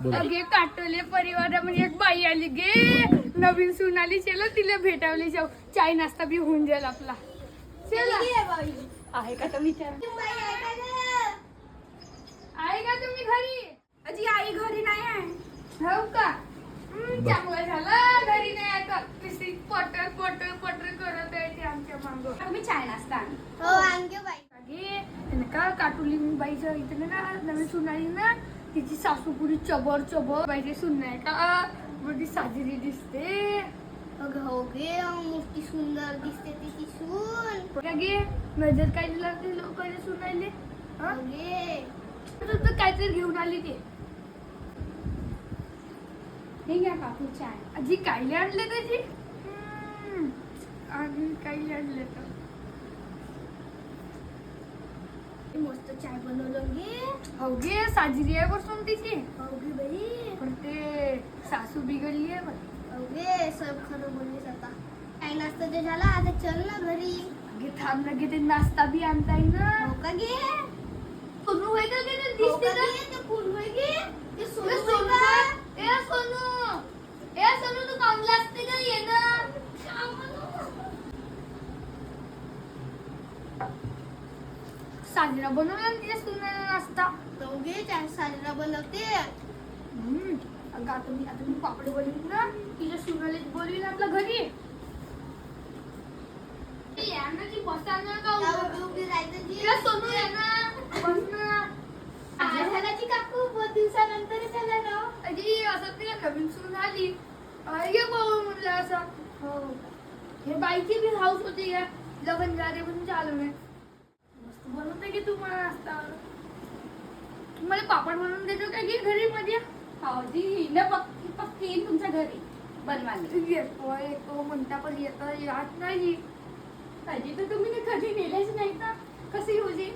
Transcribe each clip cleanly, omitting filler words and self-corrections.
बोला. अगे काटोले परिवारामध्ये एक बाई आली गे, नवीन सून आली. चलो तिला भेटावले जाऊ, चाय नाश्ता बी होऊन जाईल आपला. चला आहे का तर विचार. आहे का तुम्ही घरी? अजी आई घरी नाही आहे. हो का? चांगलं झालं घरी नाही आता. किती पटर पटर पटर करत आहे ते आमच्या मांग. तुम्ही चाय नाश्ता हो आणगे बाई. का काटोली बाईच्या इथे ना नवीन सून आली ना, तिची सासू पुरी चबर चबर. बाईची सून नाही का मोठी साजरी दिसते. अगं हो गे मोठी सुंदर दिसते तिची सून. बघा गे नजर काय दिला ते लोक सून आले. अगे तर काहीतरी घेऊन आली ते. हे घ्या काकू चाय. आजी कायले आणले त्याची? आम्ही कायले आणले तर मस्त चाय बनवलं गे. हो गे साजरी आहे बसून तिची. हो गे बाई. पण ते सासू बिघडली आहे पण. हो गे सब खरं बोललीस आता. काय नाश्ता ते झाला आता चल ना घरी. गे थांब ना गे ते नाश्ता बी आणताय ना. हो का गे? सोनू होय का गे ते हो दिसते का ना. गे? ते कोण होय गे? ते ए सोनू होय सोनू का? ए सोनू ए सोनू तू कामला असते का ये ना. साजरा बनवला ना तिच्या सुनाला नाश्ता. हो गे चाय साजरा बनवते. अगं आता मी पापड बनवीन ना, तिच्या सुनाला बोलवीन आपल्या घरी. या ना ती बसा ना का उभी उभी राहायचं जी. ए सोनू या ना बस ना. काय झाला जी काकू? बहुत दिवसानंतर झाला ना. अजी असं तिला नवीन सून आली. ये भाऊ म्हणलं असं. हो. हे बाईची बी हाऊस होती का लग्न झाले पण चालू नाही. मस्त बनवते की तुम्हाला नाश्ता. तुम्हाला पापड बनवून देतो का की घरी मध्ये? भाऊजी न पक्की पक्की येईन तुमच्या घरी बनवायला. येतोय तो म्हणता पण येतं यात नाही. अजी तर तुम्ही ते कधी नेलेच नाही तर कशी होजी?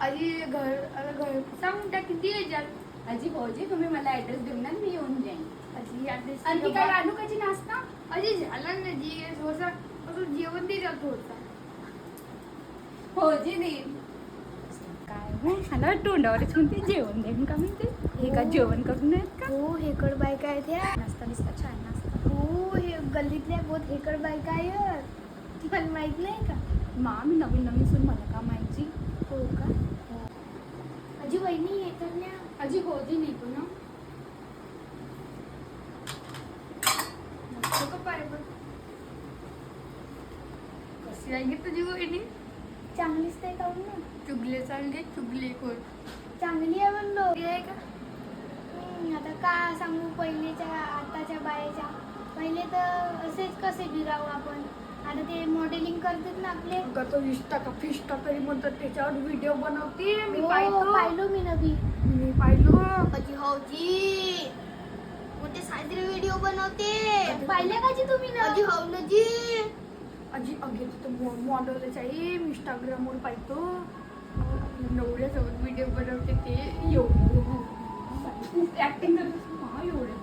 आधी घर सांगून त्या किती यायच्यात. अजी भाऊजी तुम्ही मला ऍड्रेस देऊन ना मी येऊन जाईन. आधी ऍड्रेस आणखी काय आणू काची नाश्ता? आधी झाला ना जी असं जेवण दे जात होता. भाऊजी देईन. काय मला तोंडावरच म्हणते जेवण देईन का म्हणते. हे का जेवण करून येत का? हो हेकड बायका आहेत ह्या. नाश्ता निसता छान नाश्ता. हो हे गल्लीतल्या बहुत हेकड बायका आहेत. तुम्हाला माहित नाही का? मा मी नवीन नवीन सून मला का माहिती. हो का? अजी वहिनी येतात ना. अजी भाऊजी नाही पण ना. मस्त कप आहे पण. कशी आहे गे तुझी वहिनी? चांगलीच नाही का ना. चुगले चालले चुगले कोण चांगली आहे म्हणलो. ती आहे का? आता का सांगू पहिलेच्या आताच्या बायाच्या. पहिले तर असेच कसे बिराव आपण. आता ते मॉडेलिंग करतात ना आपले. अगं तो इष्टा का फिष्टा तरी म्हणतात त्याच्यावर व्हिडिओ बनवते मी. हो, पाहतो पाहिलो मी नवी. मी पाहिलो. अजी हो जी मोठे साजरे व्हिडिओ बनवते. पाहिले का जी तुम्ही ना? अजी हो ना जी. अजी अगे तिथं मॉडेलच आहे. मी इंस्टाग्रामवर पाहतो नवऱ्यासोबत व्हिडिओ बनवते ते. ऍक्टिंग करतो हा एवढे.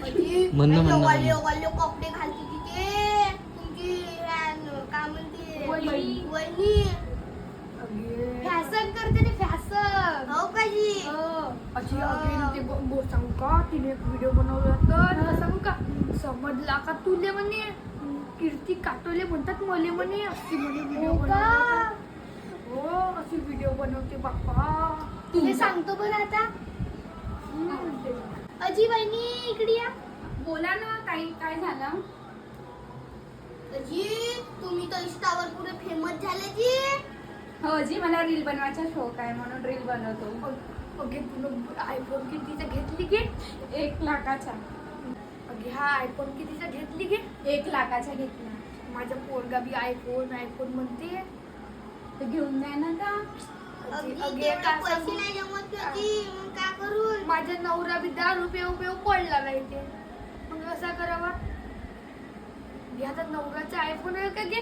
अजी म्हणणं. वाले वाले कपडे घालते तिथे. तुमची काय म्हणते वहिनी. वहिनी अगे फॅशन करते ते फॅशन. हो का जी? अशी अगे ते बोल सांगू का तिने एक व्हिडिओ बनवला तर सांगू का समजला का तुले म्हणे. कीर्ती काटोले म्हणतात मले म्हणे. अशी म्हणे व्हिडिओ हो का? बनवते. हो अशी व्हिडिओ बनवते बाप्पा. तुला सांगतो बरं आता. अजी वहिनी इकडे या. बोला ना काही काय झालं? अजी तुम्ही तर इंस्टावर पुरे फेमस झाले जी. हो जी मला रील बनवायचा शौक आहे म्हणून रील बनवतो. अगे तुला आयफोन कितीचा घेतली गे? 1 लाखाचा. अगे हा आयफोन कितीचा घेतली गे? 1 लाखाचा घेतला. माझा पोरगा बी आयफोन आयफोन म्हणते. ते घेऊन जाय ना का? अगे तेवढे काय पैसे सांगू? नाही जमत का जी. मग काय करू? माझा नवरा बी दारू पेव पडला नाही ते. मग कसा करावा? घे आता नवऱ्याचा आयफोन आहे का घे?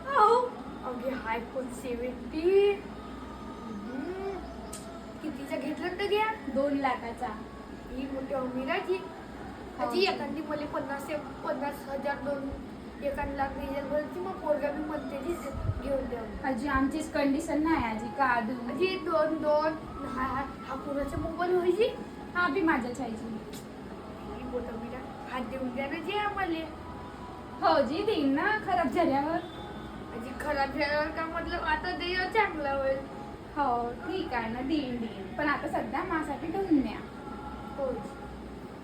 हो. अगे आयफोन 70 कितीचा घेतलं तर घ्या? 2 लाखाचा. ही मोठी अमीराची. अजी एखादी मला 50,000 दोन 1 लाख रिजर्वरची मग पोरगा बी म्हणते जी घेऊन द्या. आजी आमचीच कंडिशन नाही आजी का अजी दोन हा पुराचा मोबाईल होईची. हा बी माझ्याच आईची. बोटा बिटा हात देऊन द्या ना जे आम्हाला. हो जी देईन ना खराब झाल्यावर. आजी खराब झाल्यावर का मतलब आता दे चांगला होईल. हो ठीक आहे ना देईन. पण आता सध्या माझ्यासाठी ठेवून न्या. हो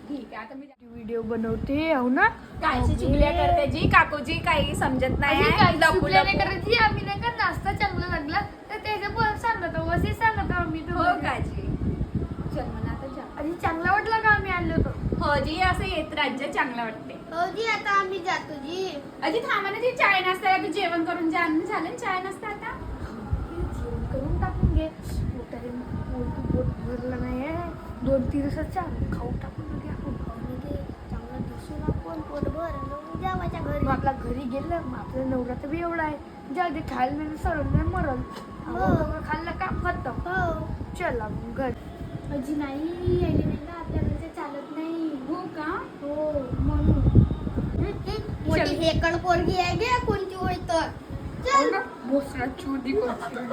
ठीक आहे आता मी व्हिडिओ बनवते हो ना. कायची चुगल्या करते जी काकूजी काही समजत नाही आजी आहे. काही लपू चुकल्या नाही लपू. करायची. आम्ही नाही का नाश्ता चांगला लागला तर त्याचं पण सांगत आहो असे सांगत आहो आम्ही हो तुम्हाला. काजी चल मला आता जा. आजी चांगला वाटला का आम्ही आलो होतो. हो जी असं येत राज्य चांगलं वाटते. हो जी आता आम्ही जातो जी. अजी थांबा ना जी चाय नाश्ता तू जेवण करून जा. झालं ना चाय नाश्ता आता. जेवण करून टाकून घे. पोटाने पोट भरलं नाही आहे. 2-3 दिवसाचा खाऊ टाकून घे आपण. चांगलं दिसून आपण पोटभर उद्या माझ्या घरी. मग आपल्या घरी गेलं मग आपला नवरा तर बी एवढा आहे जाऊ दे खायला नाही सरळ नाही मरल. हो. खाल्लं काम खतम. हो चला मग घर. अजी नाही यायला नाही का आपल्या घरचं चालत नाही. हो का हो म्हणून मोठी हेकड पोरगी आहे गे कोणती होय तर. चल मोसरा चुदी करते.